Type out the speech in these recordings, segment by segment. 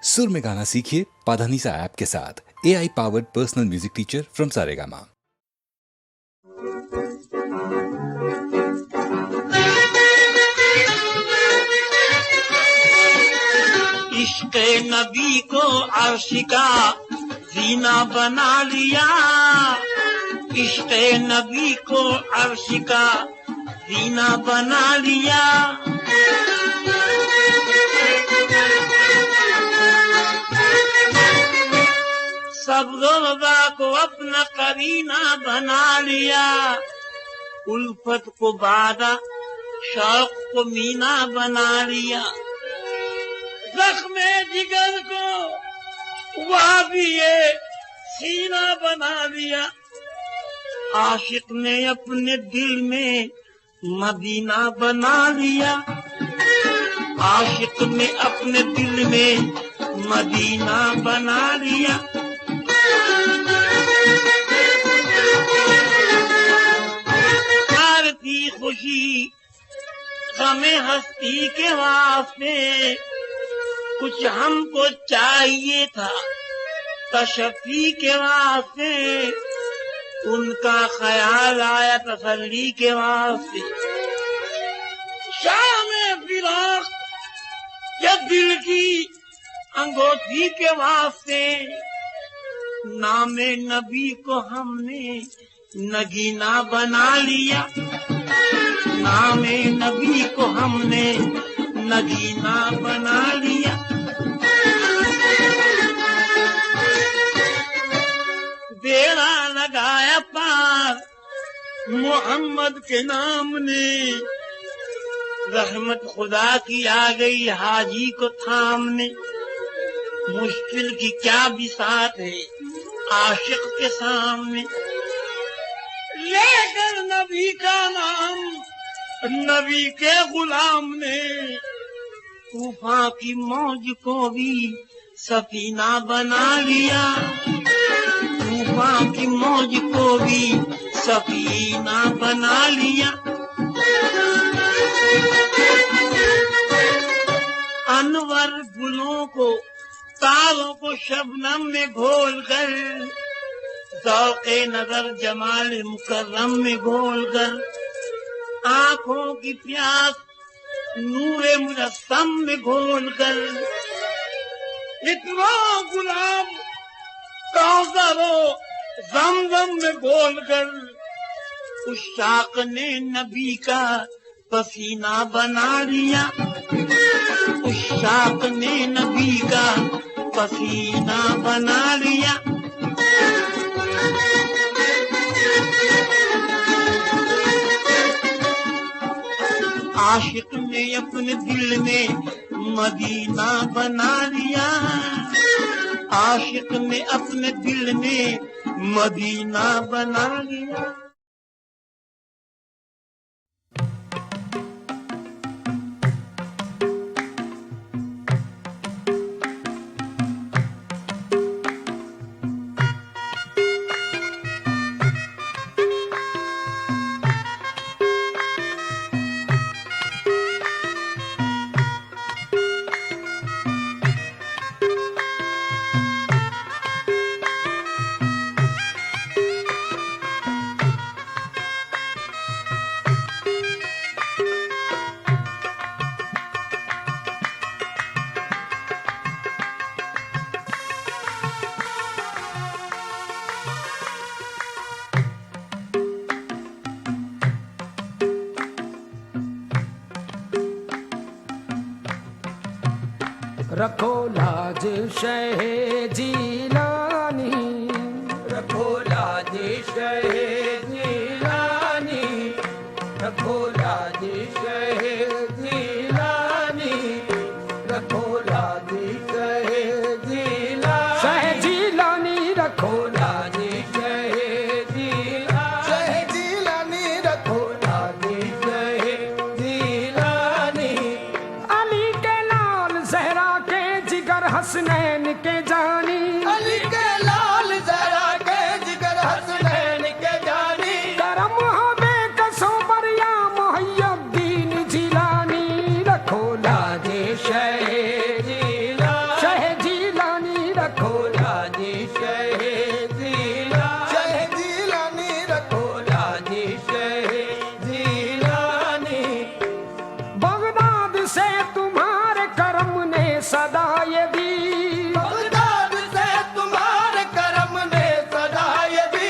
सुर में गाना सीखिए पाधानीसा ऐप के साथ। AI powered personal music teacher from Saregama. इश्क़ नबी को अर्श का जीना बना लिया, इश्क़ नबी को अर्श का जीना बना लिया। सब ज़ोज़ा को अपना करीना बना लिया, उल्फत को बादा शौक को मीना बना लिया। ज़ख्मे जिगर को वादिये सीना बना लिया, आशिक ने अपने दिल में मदीना बना लिया, आशिक ने अपने दिल में मदीना बना लिया। प्यार थी खुशी गमे हस्ती के वास्ते, कुछ हमको चाहिए था तशफ़ी के वास्ते, उनका ख्याल आया तसल्ली के वास्ते। शाम फिराक या दिल की अंगूठी के वास्ते, नामे नबी को हमने नगीना बना लिया, नामे नबी को हमने नगीना बना लिया। बेड़ा लगाया पार मोहम्मद के नाम ने, रहमत खुदा की आ गई हाजी को थामने। मुश्किल की क्या बिसात है आशिक के सामने, लेकर नबी का नाम नबी के गुलाम ने, तूफान की मौज को भी सफीना बना लिया, तूफान की मौज को भी सफीना बना लिया। अनवर गुलों को तारों को शबनम में घोल कर, ज़ौक़े नजर जमाल मुकर्रम में घोल कर, आँखों की प्यास नूरे मुजस्सम में घोल कर, इतना गुलाम कौसरो ज़मज़म में घोल कर, उस शाक ने नबी का पसीना बना लिया, उस शाक ने नबी का पसीना बना लिया। आशिक ने अपने दिल में मदीना बना लिया, आशिक ने अपने दिल में मदीना बना लिया। रखो लाज शह जीलानी, रखो लाज शह जीलानी, रखो लाज शह जीलानी, रखो लाज शह जीलानी, शह जीलानी रखो लाज शह जीलानी, शह जीलानी रखो लाज शह जीलानी। अली के लाल ज़हरा के जिगर हसनैन के जानी, अली के लाल ज़हरा के जिगर हसनैन के जानी, करम हो बेकसों पर या मुहय्यद्दीन जिलानी, रखो लाज शह जीलानी, शह सजाए दी, बगदाद से तुम्हारे करम ने सजाए दी।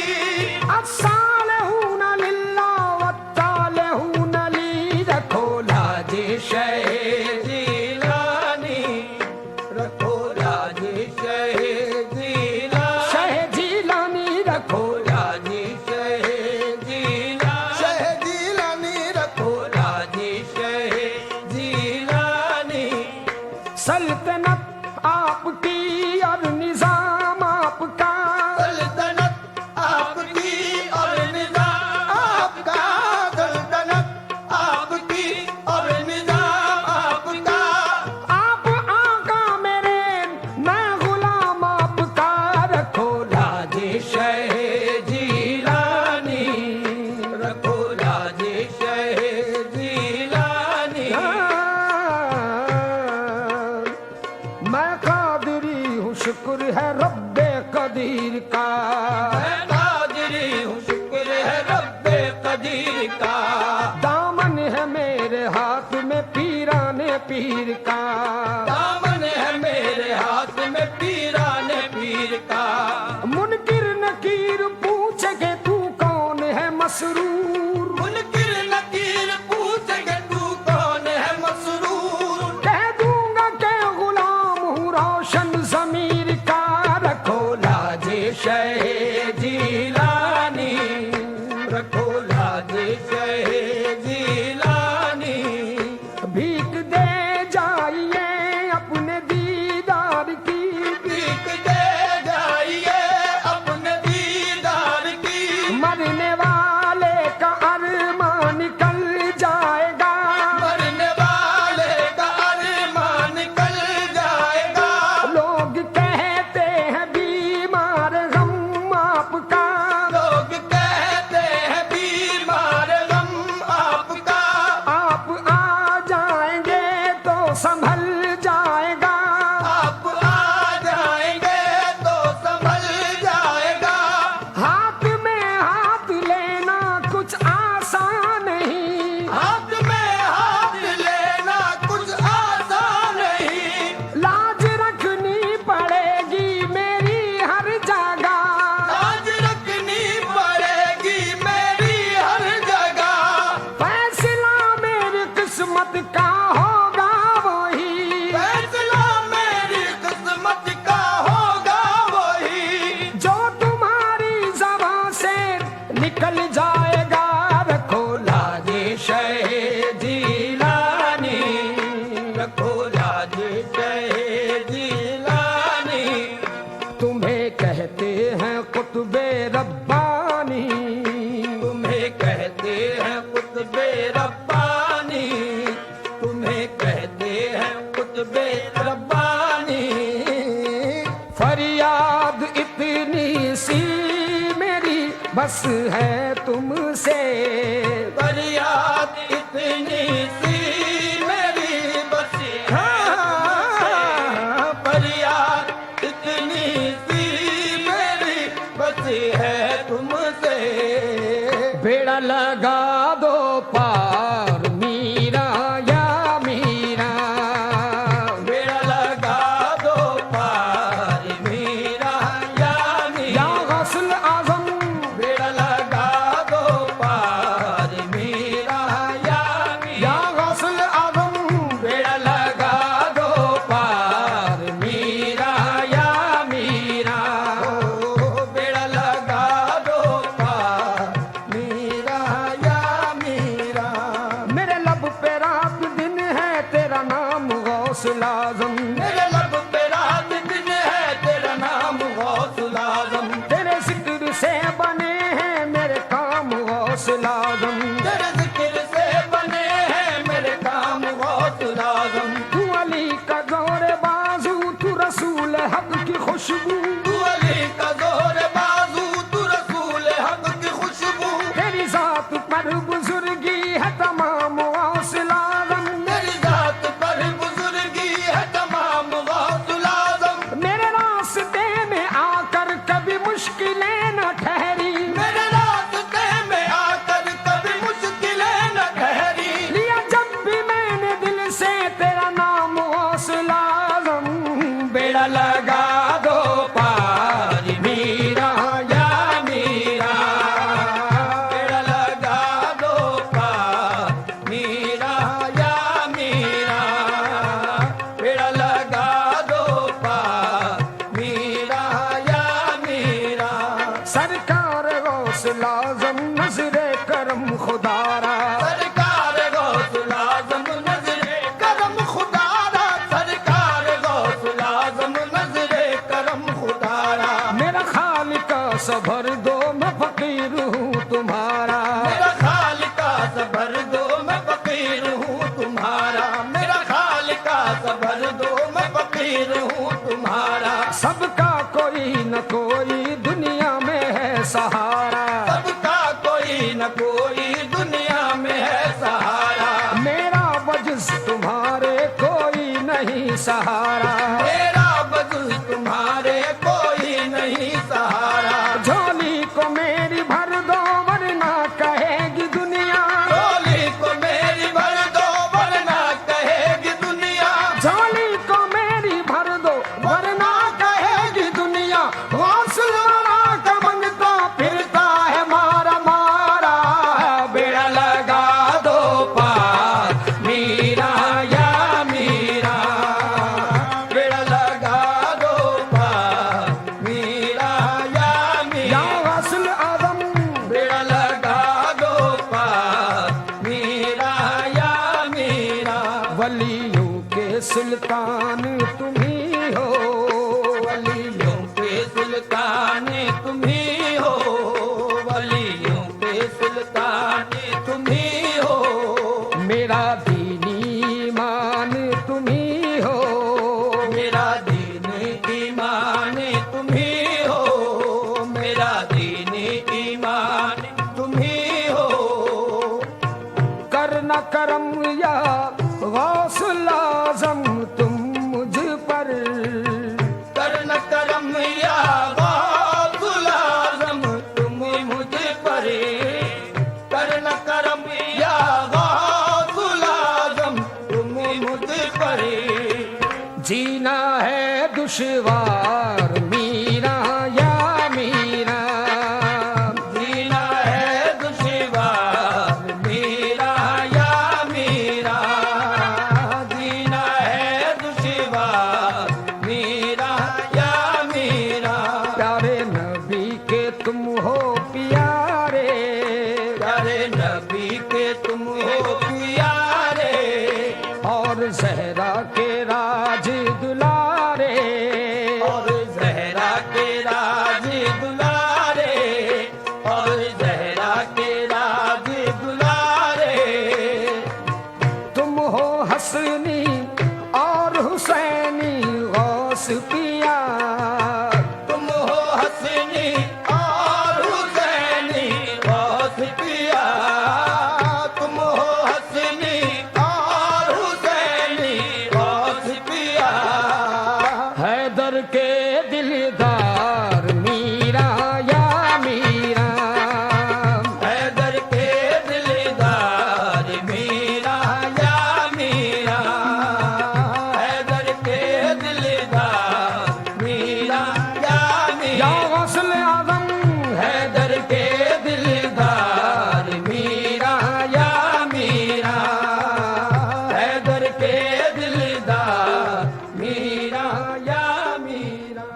अस्सालहून लिल्लाह वत्तालहून ली, रखो लाज शह जीलानी, रखो लाज शह जीलानी, शह जीलानी, रखो लाज शह जीलानी, शह जीलानी, रखो लाज शह जीलानी। सल्तनत आपकी और निजाम आपका, सल्तनत आपकी और निजाम आपका, सल्तनत आपकी और निजाम आपका। आप आका मेरे मैं गुलाम आपका, रखो लाज शह जीलानी, रखो लाज शह जीलानी। मैं कादिरी हूँ, शुक्र है रब्बे कदीर का, मैं कादिरी हूँ, शुक्र है रब्बे कदीर का। दामन है मेरे हाथ में पीराने पीर का, दामन है मेरे हाथ में पीराने पीर का। मुनकिर नकीर पूछेगे तू कौन है मसरूर, मुनकिर नकीर पूछेगे तू कौन है मसरूर। कह दूंगा के गुलाम हूँ रोशन जमीर का, रखो लाज शह जीलानी, रखो लाज शह जीलानी। भीख दे जाइए अपने दीदार की, भीख दे जाइए अपने दीदार की। मरने वाले का अरमान निकल जाएगा, मरने वाले का अरमान निकल जाएगा। लोग कहते हैं बीमार गम आपका, लोग कहते हैं बीमार गम आपका। आप आ जाएंगे तो संभल जाएगा, आप आ जाएंगे तो संभल जाएगा। हाथ में हाथ लेना कुछ आसान नहीं, हाथ में हाथ लेना कुछ आसान नहीं। लाज रखनी पड़ेगी मेरी हर जगह, लाज रखनी पड़ेगी मेरी हर जगह। फैसला मेरी किस्मत का होगा वही, फैसला मेरी किस्मत का होगा वही। जो तुम्हारी ज़बां से निकल जाएगा, रखो लाज शह जीलानी, रखो लाज शह जीलानी। तुम्हें कहते हैं कुतुबे रब्बानी, तुम्हें कहते हैं कुतबे रब्बानी, तुम्हें कहते हैं कुतबे रब्बानी। फरियाद इतनी सी मेरी बस है तुमसे, फरियाद इतनी सी मेरी बस है। फरियाद इतनी सी मेरी बस है तुमसे। बेड़ा लगा दो पार मीरा या मीरा, बेड़ा लगा दो पार मीरा या मीरा। या गौसुल आजम, बेड़ा लगा दो पार मीरा या मीरा। या बेड़ा लगा दो पार मीरा या मीरा, बेड़ा लगा दो पार मीरा या मीरा, बेड़ा लगा दो पार मीरा या मीरा। सरकार गौसल आज़म नजरे करम खुदारा, सरकार गौसल आज़म नजरे करम खुदारा, सरकार गौसल आज़म नजरे करम खुदारा। मेरा खालिका सबर दो मैं फकीर हूँ तुम्हारा, मेरा खालिका सबर दो मैं फकीर हूँ तुम्हारा, मेरा खालिका सबर दो मैं फकीर हूँ तुम्हारा। सबका कोई न कोई दुनिया में है सहारा, सबका कोई न कोई दुनिया में है सहारा, मेरा वजस तुम्हारे कोई नहीं सहारा। मेरा बदल तुम्हारे कोई नहीं सहारा। झोली को मेरी भर दो वरना कहेगी दुनिया, झोली को मेरी भर दो वरना कहेगी दुनिया, झोली को मेरी भर दो वरना कहेगी दुनिया। हौसला का मंगता फिरता है मारा मारा, बेड़ा लगा दो पार मीरा या मीरा, बेड़ा लगा दो पार मीरा या या मीरा, गौसल आज़म बेड़ा लगा दो पार मीरा या मीरा। वलियों के सुल्तान तुम ही हो, वलियों के सुल्तान तुम ही हो, वलियों के सुल्तान तुम ही हो, मेरा दीनी ईमान तुम ही हो, मेरा दीन ईमान तुम ही हो, मेरा दीन ईमान तुम ही हो। करना करम या गौसल आज़म तुम मुझ पर, करन करम या गौसुल आज़म तुम मुझ पर, करन करम या गौसुल आज़म तुम मुझ पर। जीना है दुश्वार मीरा या मीरा, जीना है दुश्वार मीरा या मीरा, जीना है दुश्वार मीरा या मीरा। प्यारे नबी के तुम हो प्यारे, प्यारे नबी के तुम हो प्यारे, और जहरा के राज दुलारे, और जहरा के राज दुलारे, और जहरा के राज दुलारे। तुम हो हसनी और हुसैनी गौस पिया, तुम हो हसनी और हुसैनी गौस पिया, तुम हो हसनी और हुसैनी गौस पिया। हैदर के दिलदार मीरा या मीरा, हैदर के दिलदार मीरा या मीरा, हैदर के दिलदार मीरा या या मीरा, गौसल आज़म हैदर के दिलदार मीरा या मीरा, हैदर के दिलदार मीरा या मीरा।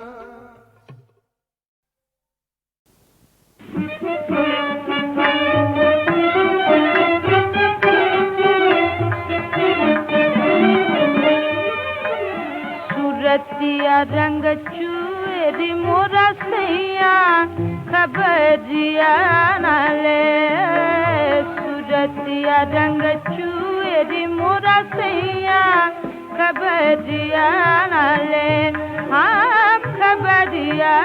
सूरतिया रंग चूरी मोरा सैया खबरिया नाले, सूरतिया रंग चूरी मोरा सैया खबरिया नाले, हाँ खबरिया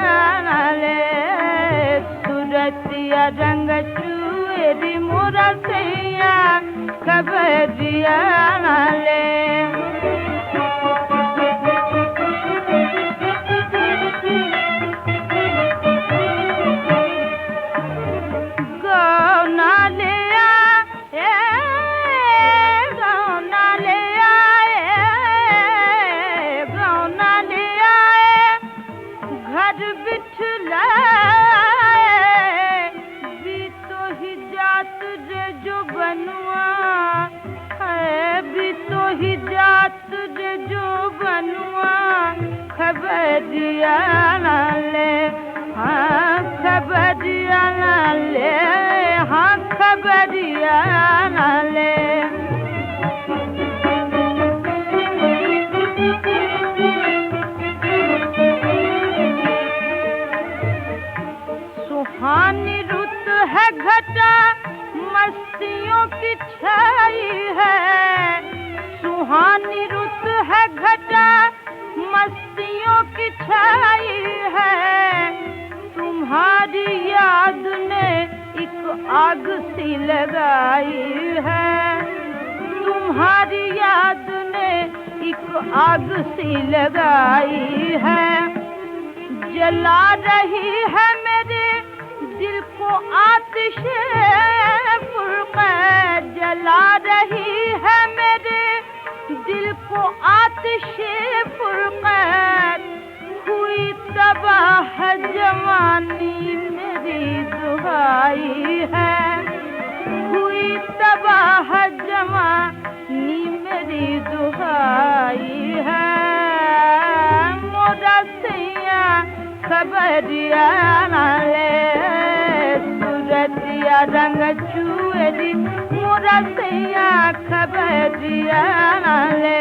नाले, सूरतिया रंग चूरी मोरा सैया खबरिया नाले। भी तो ही जात रे जो बनुआ है, भी तो ही जात रे जो बनुआ खबरिया ना ले, हाँ खबरिया ना ले, हाँ खबरिया ना ले। सुहानी रुत है घटा मस्तियों की छाई है, सुहानी रुत है घटा मस्तियों की छाई है, तुम्हारी याद ने एक आग सी लगाई है, तुम्हारी याद ने एक आग सी लगाई है, जला रही है मेरे दिल को आतिशे फुरक़त, जला रही है मेरे दिल को आतिशे फुरक़त, हुई तबाह जवानी मेरी दुहाई है, हुई तबाह जवानी मेरी दुहाई है, मोरा सैया खबरिया ना ले, सूरतिया रंग चुएरी मोरा सैया खबरिया ना ले।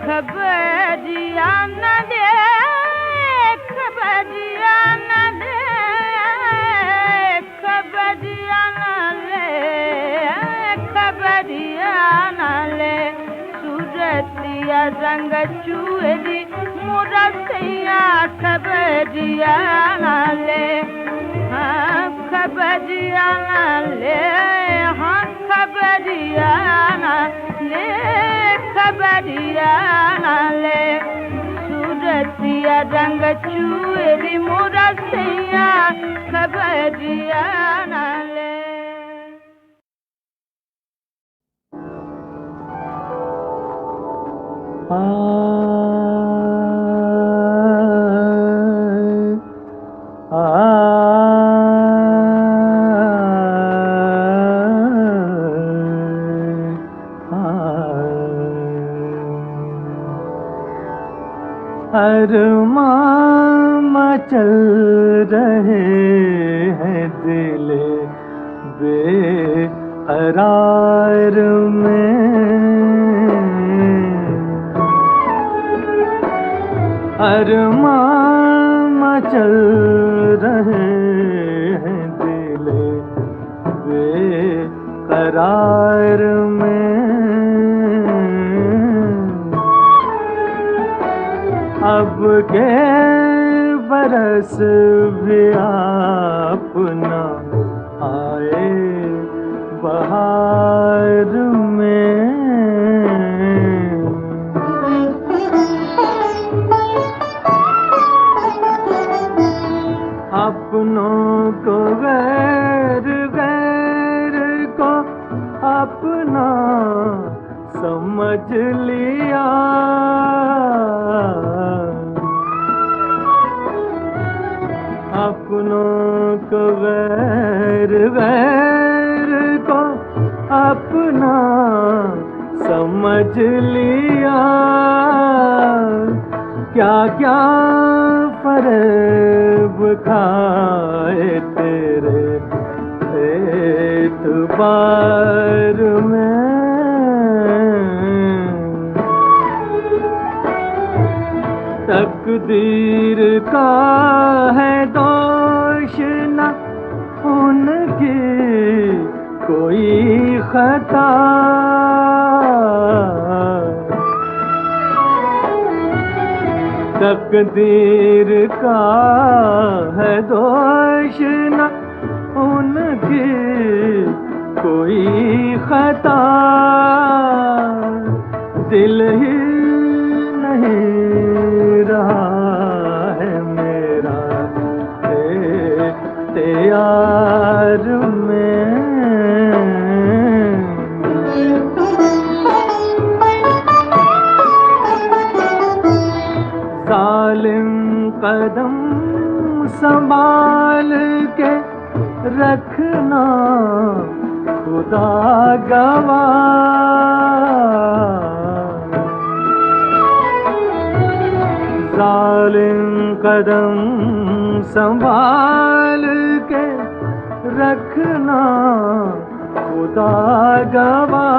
खबरिया ना दे, खबरिया ना दे, खबरिया ना ले, खबरिया ना ले, सूरतिया रंग चुएरी मोरा सैया खबरिया ना ले, हाँ खबरिया ना ले, हाँ खबरिया ना ले, खबरिया ना ले, सूरतिया रंग चुएरी मोरा सैया खबरिया ना ले। अरमां मचल रहे हैं दिल बेकरार में, अरमां मचल रहे हैं दिल बेकरार में, अब के बरस भी अपना आए बहार में, अपनों को गैर, गैर को अपना समझ लिया, अपनों को गैर, गैर को अपना समझ लिया, क्या क्या फरेब खाए तेरे एतबार में, तकदीर का है दोष न उनकी कोई खता, तकदीर का है दोष न उनकी कोई खता, दिल ही नहीं रहा है मेरा यार में। खुदा गवाह जालिम कदम संभाल के रखना खुदा गवाह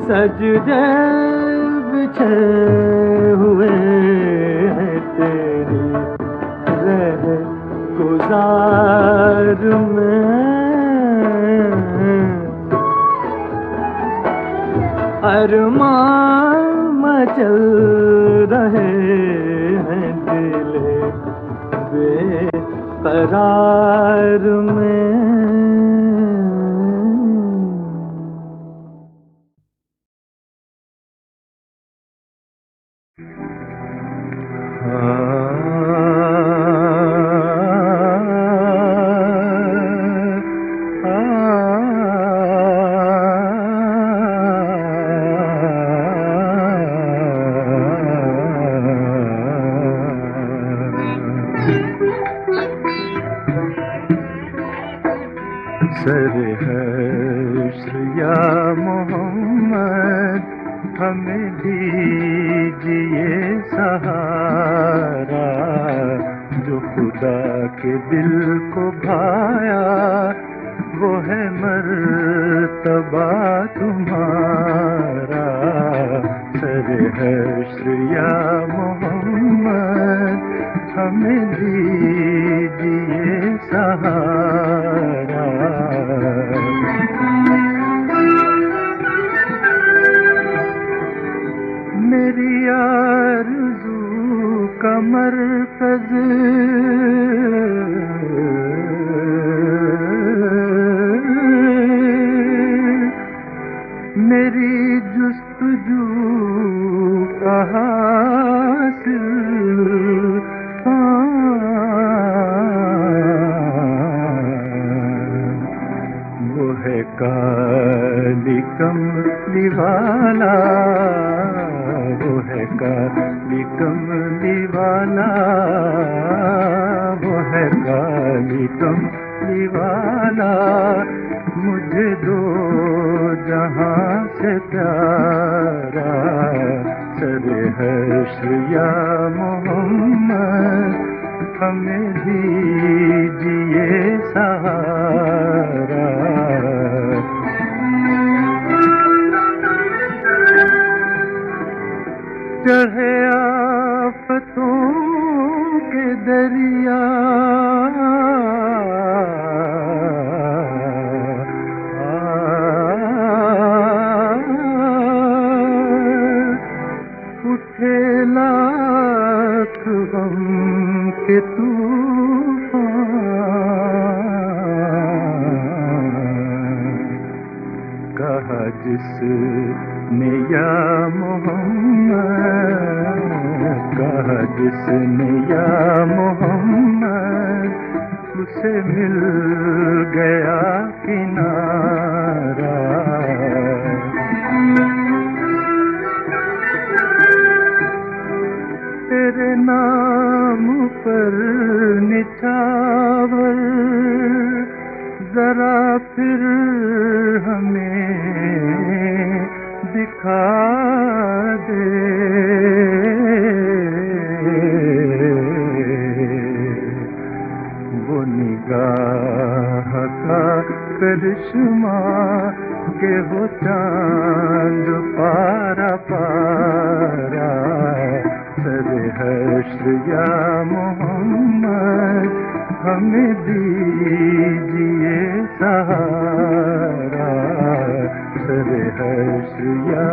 सजदे बिछे हुए हैं तेरी रह गुजार में अरमान मचल रहे हैं दिले बेकरार में सरहश्र या मोहम्मद हमें दीजिए सहारा जो खुदा के दिल को भाया वो है मर्तबा तुम्हारा सरहश्र या मोहम्मद हमें दीजिए सहारा मेरी आरज़ू का मरकज़ मेरी जुस्तजू का हासिल वो है काली कमली वाला वो है काली कमली वाला वो है काली कमली वाला मुझे दो जहां से प्यारा सरहश्र या मोहम्मद हमें दीजिए सहारा चढ़े आफतों के दरिया उठे लाख गम के तूफान कहा जिसने या मोहम्मद कहा जिसने या मोहम्मद उसे मिल गया किनारा तेरे नाम पर निछावर जरा फिर हमें दिखा दे वो निगाह का करिश्मा के हो चांद पारा पारा सरहश्र या मोहम्मद हमें दीजिए सहारा सरहश्र या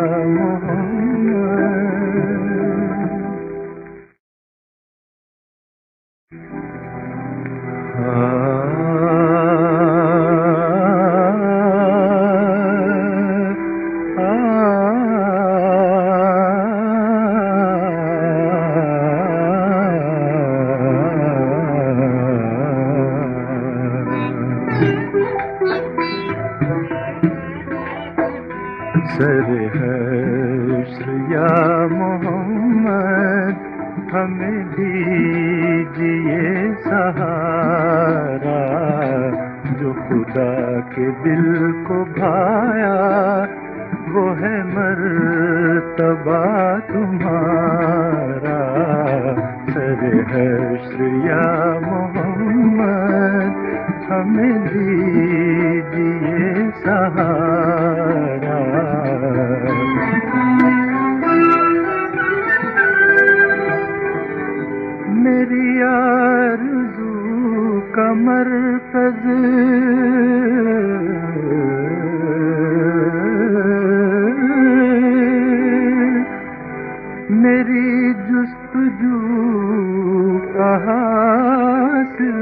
सरहश्र या मोहम्मद हमें दीजिए सहारा जो खुदा के दिल को भाया वो है मर्तबा तुम्हारा। सरे हश्र या मोहम्मद हमें दीजिए सहारा। मेरी आरज़ू का मरकज़ मेरी जुस्तजू का हासिल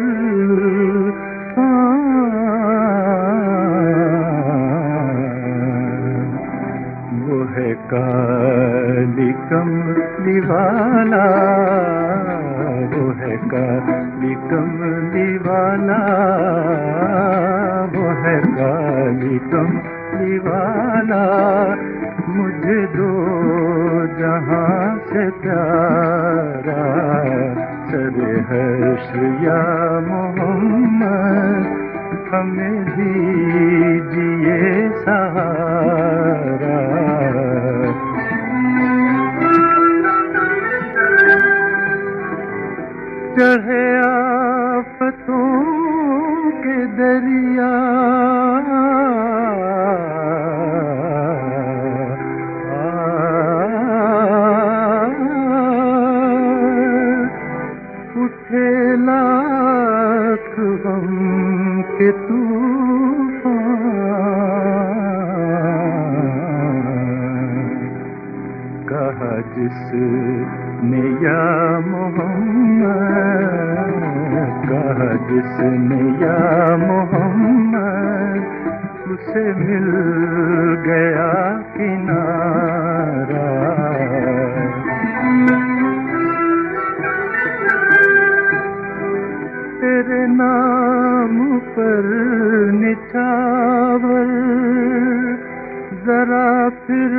वो है काली कमली वाला, वो है काली कमली वाला, वो है काली कमली वाला। मुझे दो जहां से प्यारा। सरे हश्र या मोहम्मद हमें दीजिए सहारा। चढ़े आफतों के दरिया उठे लाख गम के तूफान, कहा जिसने या मोहम्मद, कहा जिसने या मोहम्मद उसे मिल गया किनारा। तेरे नाम पर निछावर जरा फिर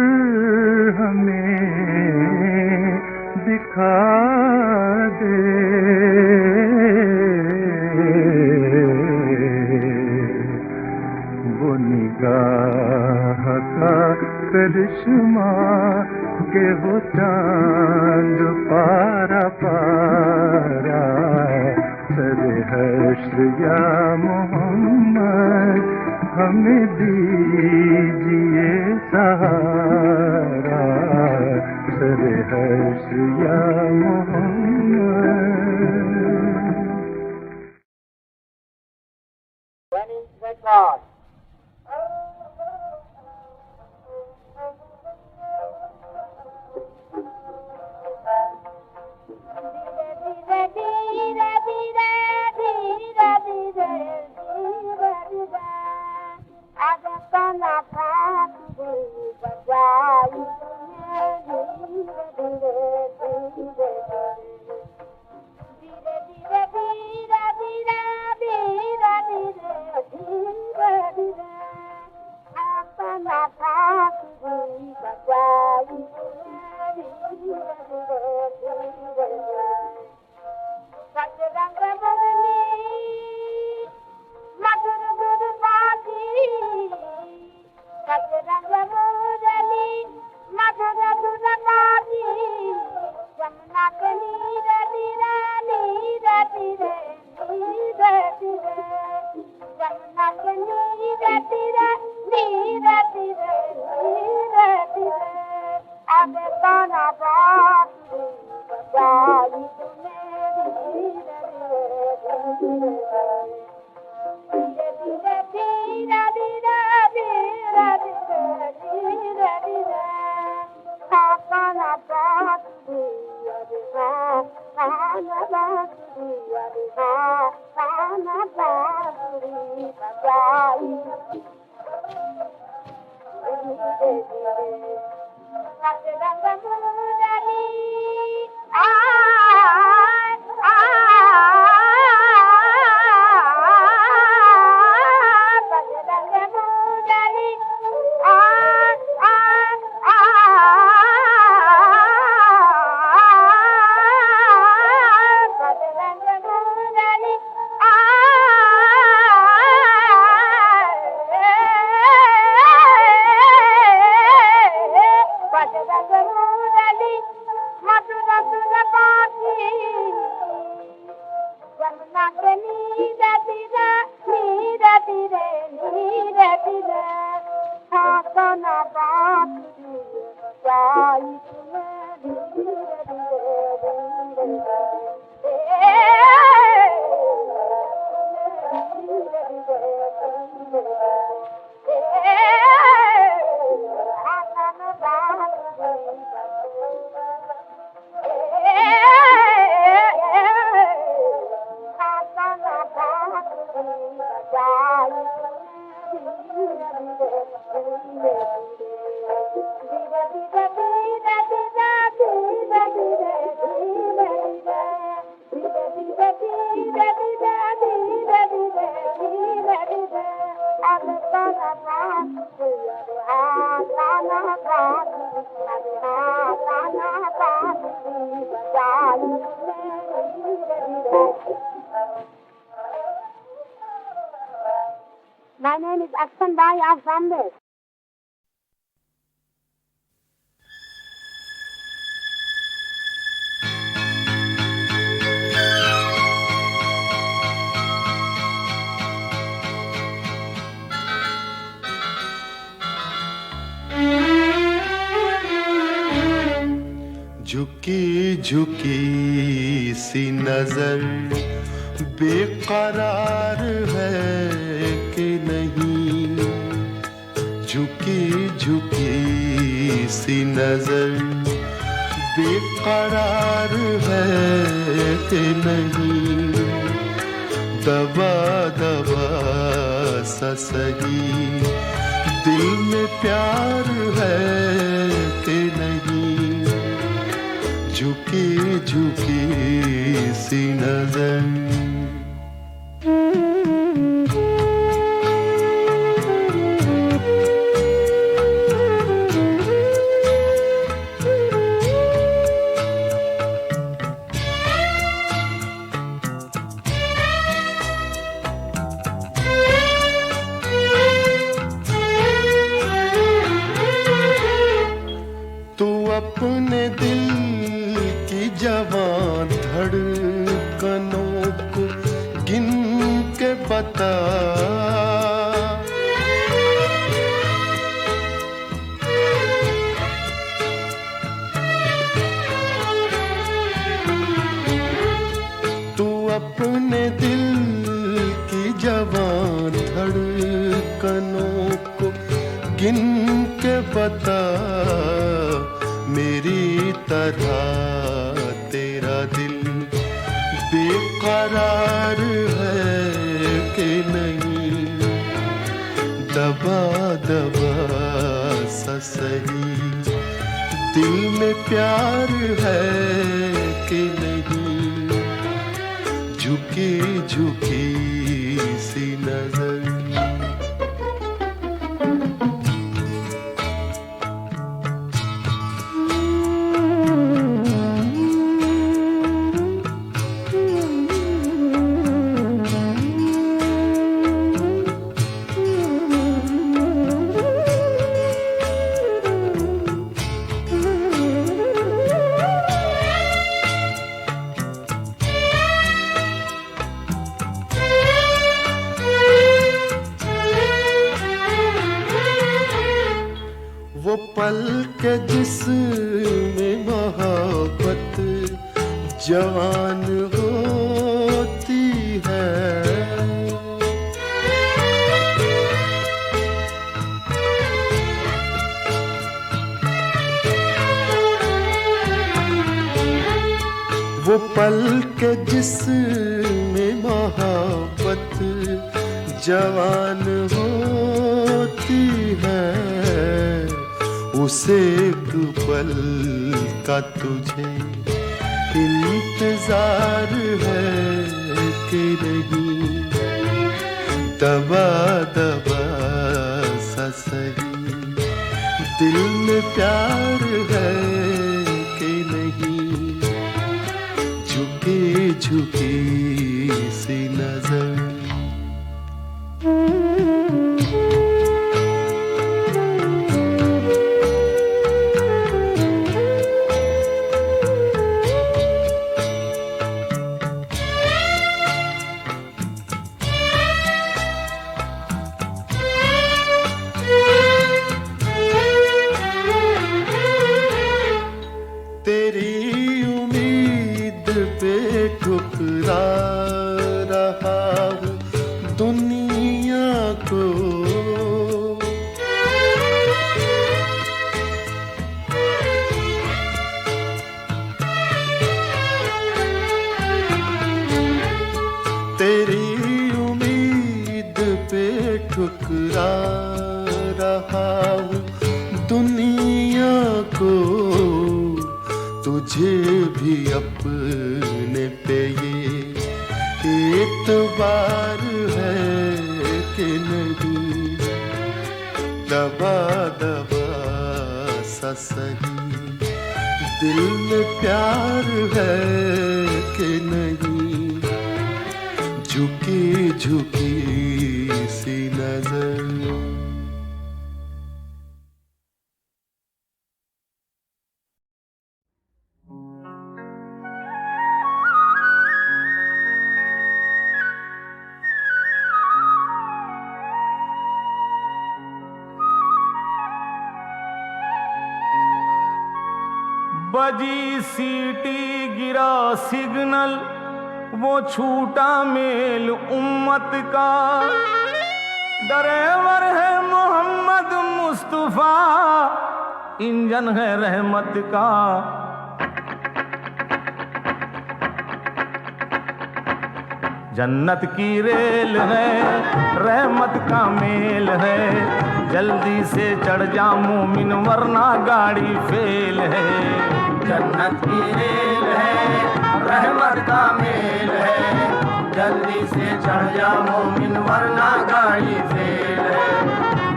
हमें दिखा दे। वो निगाह का करिश्मा के वो चांद पारा पारा। सरे हश्र या मोहम्मद हमें दीजिए सहारा। सरे हश्र या मोहम्मद। आसना बात जाई धीरे My name is Aksan Bai of Bombay. झुकी झुकी सी नजर बेकरार है कि नहीं, झुकी झुकी सी नजर बेकरार है कि नहीं, दबा दबा सा सही दिल में प्यार है कि नहीं, झुकी झुकी सी नजर। तू अपने दिल की जवान धड़कनों को गिन के बता, तू अपने दिल की जवान धड़कनों को गिन के बता, मेरी तरह तेरा दिल बेकरार है कि नहीं, दबा दबा सा सही दिल में प्यार है कि नहीं, झुकी झुकी सी नजर। वो पल के जिसमें मोहब्बत जवान होती है, वो पल के जिसमें मोहब्बत जवान होती है, उसे एक पल का तुझे इंतजार है कि नहीं, दबा दबा सा सही दिल में प्यार है कि नहीं, झुकी झुकी सी नजर। ठुकरा रहा हूँ दुनिया को, तुझे भी अपने पे ये एतबार है कि नहीं। दबा दबा सा सही दिल में प्यार है कि नहीं। झुकी झुकी सी नजर। बजी सीटी गिरा सिग्नल, वो छूटा मेल उम्मत का। ड्राइवर है मोहम्मद मुस्तफा, इंजन है रहमत का। जन्नत की रेल है, रहमत का मेल है। जल्दी से चढ़ जा मोमिन वरना गाड़ी फेल है। जन्नत की रेल है, रहमत का मेल है। जल्दी से चढ़ जा मोमिन वरना गाड़ी फेल है।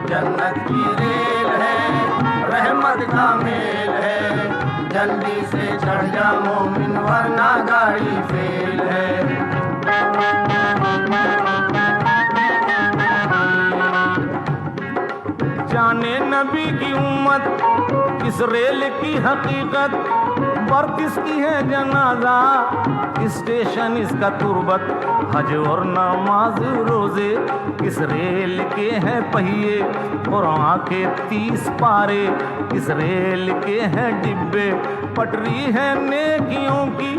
जन्नत की रेल है, रहमत का मेल है। जल्दी से चढ़ जा मोमिन वरना गाड़ी फेल है। जाने नबी की उम्मत इस रेल की हकीकत, बर्थ इसकी है जनाजा, स्टेशन इसका तुर्बत। हज और नमाज रोजे इस रेल के हैं पहिए, कुरान के 30 पारे इस रेल के हैं डिब्बे। पटरी है नेकियों की,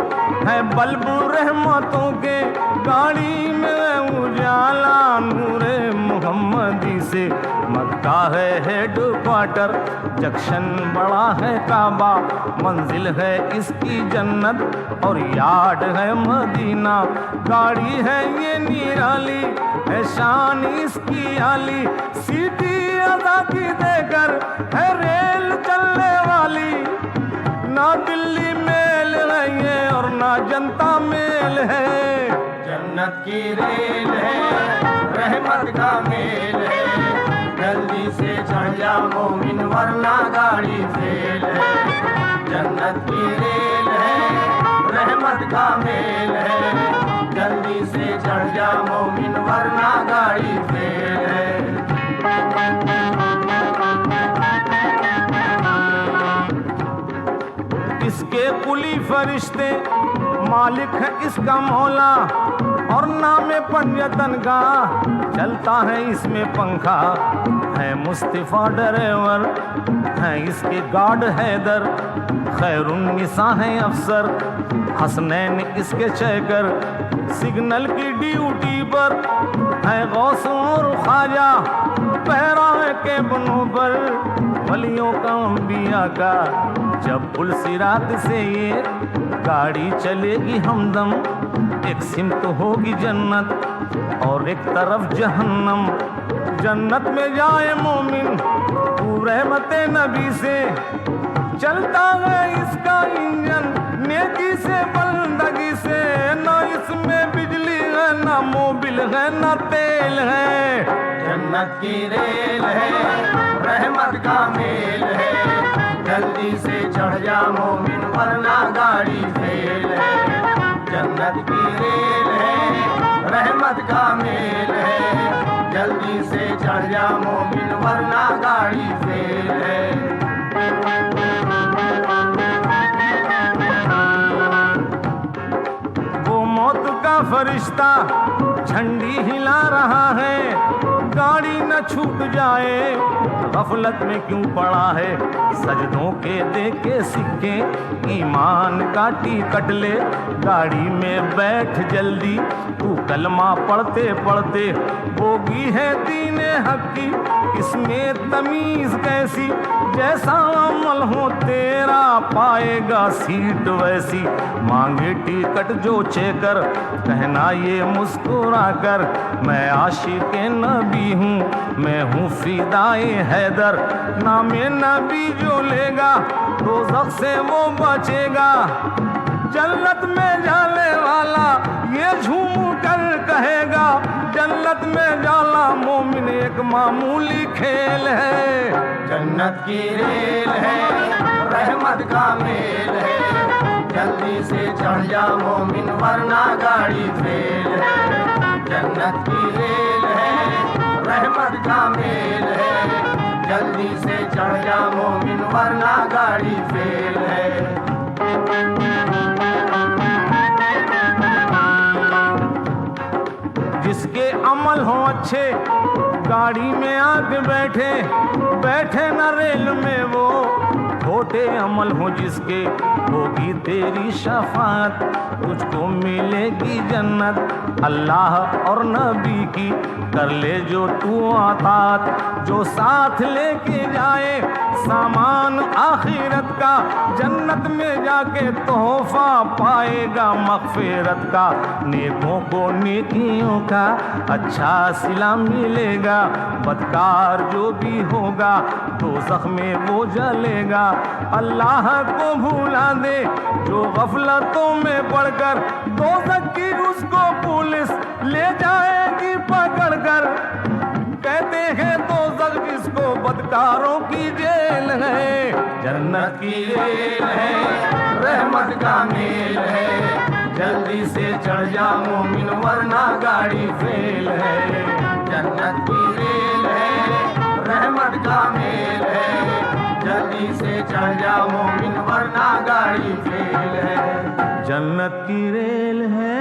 है बल्ब रहमतों के। गाड़ी में उजाला नूरे मोहम्मदी से। मक्का है हेड क्वार्टर, जंक्शन बड़ा है काबा। मंजिल है इसकी जन्नत और यार्ड है मदीना। गाड़ी है ये निराली, है शान इसकी आली। सीटी आजादी देकर है रेल चलने वाली। ना दिल्ली मेल है ये और ना जनता मेल है। जन्नत की रेल है, रहमत का मेल है। जल्दी से चढ़ जा मोमिन वरना गाड़ी फेल है। जन्नत की रेल है, रहमत का मेल है। जल्दी से चढ़ जा मोमिन वरना गाड़ी फेल है। इसके कुली फरिश्ते मालिक है इसका मौला, और नाम पंजतन का चलता है इसमें पंखा। है मुस्तफा ड्राइवर, है इसके गार्ड हैदर। खैरुन्निसा है अफसर, हसनैन इसके चेकर। सिग्नल की ड्यूटी पर है गौस और ख्वाजा। पहरा है केबनों पर वलियों का अंबिया का। जब पुल सिरात से ये गाड़ी चलेगी हमदम, एक सिमत होगी जन्नत और एक तरफ जहन्नम। जन्नत में जाए मोमिन तू रहमत नबी से। चलता है इसका इंजन नेकी से बंदगी से। ना इसमें बिजली है, ना मोबिल है, ना तेल है। जन्नत की रेल है, रहमत का मेल है। जल्दी से चढ़ जा मोमिन वरना गाड़ी फेल है। जन्नत की रेल है, रहमत का मेल है। जल्दी से चढ़ जा मोमिन वरना गाड़ी फेल है। वो मौत का फरिश्ता झंडी हिला रहा है। गाड़ी न छूट जाए, गफलत में क्यों पड़ा है। सजदों के दे के सिक्के, ईमान का टिकट ले। गाड़ी में बैठ जल्दी तू कलमा पढ़ते पढ़ते। बोगी है दीने हक की, इसमें तमीज कैसी, जैसा अमल हो तेरा पाएगा सीट वैसी। मांगे टिकट जो चेकर, कहना ये मुस्कुरा कर, मैं आशिक नबी हूँ, मैं हूँ फिदाए हैदर। नामे नबी जो लेगा दोज़ख से वो बचेगा, जन्नत में जाने वाला ये झूम कर कहेगा, जन्नत में जाला मोमिन एक मामूली खेल है। जन्नत की रेल है, रहमत का मेल है, जल्दी से चढ़ जा मोमिन वरना गाड़ी फेल है। जन्नत की रेल है, रहमत का मेल है, जल्दी से चढ़ जा मोमिन वरना गाड़ी फेल है। जिसके अमल हो अच्छे गाड़ी में आके बैठे, बैठे न रेल में वो, छोटे अमल हो जिसके होगी तेरी शफात, तुझको मिलेगी जन्नत अल्लाह और नबी की। कर ले जो तू आतात, जो साथ लेके जाए सामान आखिरत का, जन्नत में जाके तोहफा पाएगा मग़फ़िरत का। नेकों को नेकियों का अच्छा सिला मिलेगा, बदकार जो भी होगा दोज़ख में वो जलेगा। अल्लाह को भूला दे जो गफलतों में पड़कर, दोज़ख की उसको पुलिस ले जाएगी पकड़कर। कहते हैं दोज़ख जिसको बदकारों की जेल है। जन्नत की रेल है, रहमत का मेल है, जल्दी से चढ़ जा मोमिन वरना गाड़ी फेल है। जन्नत की रेल है, रहमत का मेल है, जल्दी से चढ़ जा मोमिन वरना गाड़ी फेल है। जन्नत की रेल है।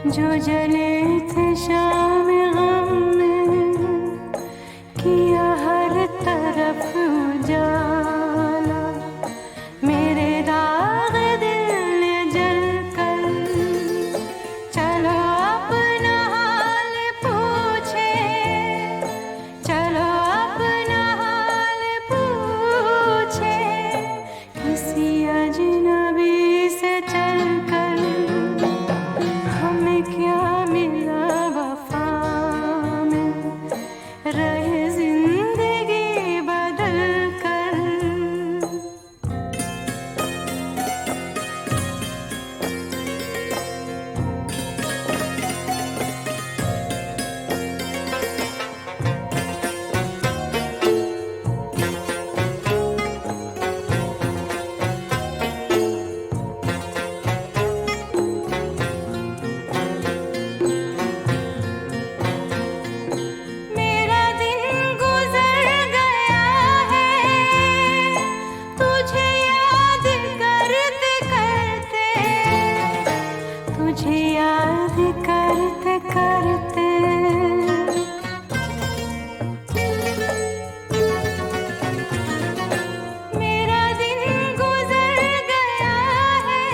जो जले थे शाम गम में, किया हर तरफ उजाला, मेरे दाग दिल ने जल कर। चलो अपना हाल पूछे, चलो अपना हाल पूछे, किसी अजनबी से चलकर हमें क्या मिला वफा में, रहे जिंदगी बदल कर। मेरा दिन गुजर गया है तुझे याद करते करते, तुझे याद करते करते। मेरा दिन गुजर गया है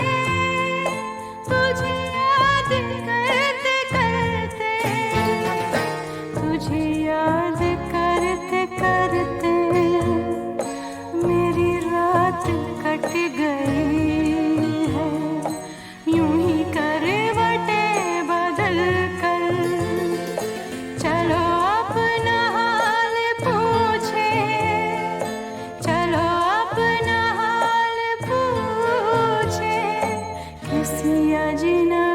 तुझे याद करते करते, तुझे याद करते करते। मेरी रात कट गई है यूं ही करवटें बदल कर। चलो अपना हाल पूछे, चलो अपना हाल पूछे, किसी अजनबी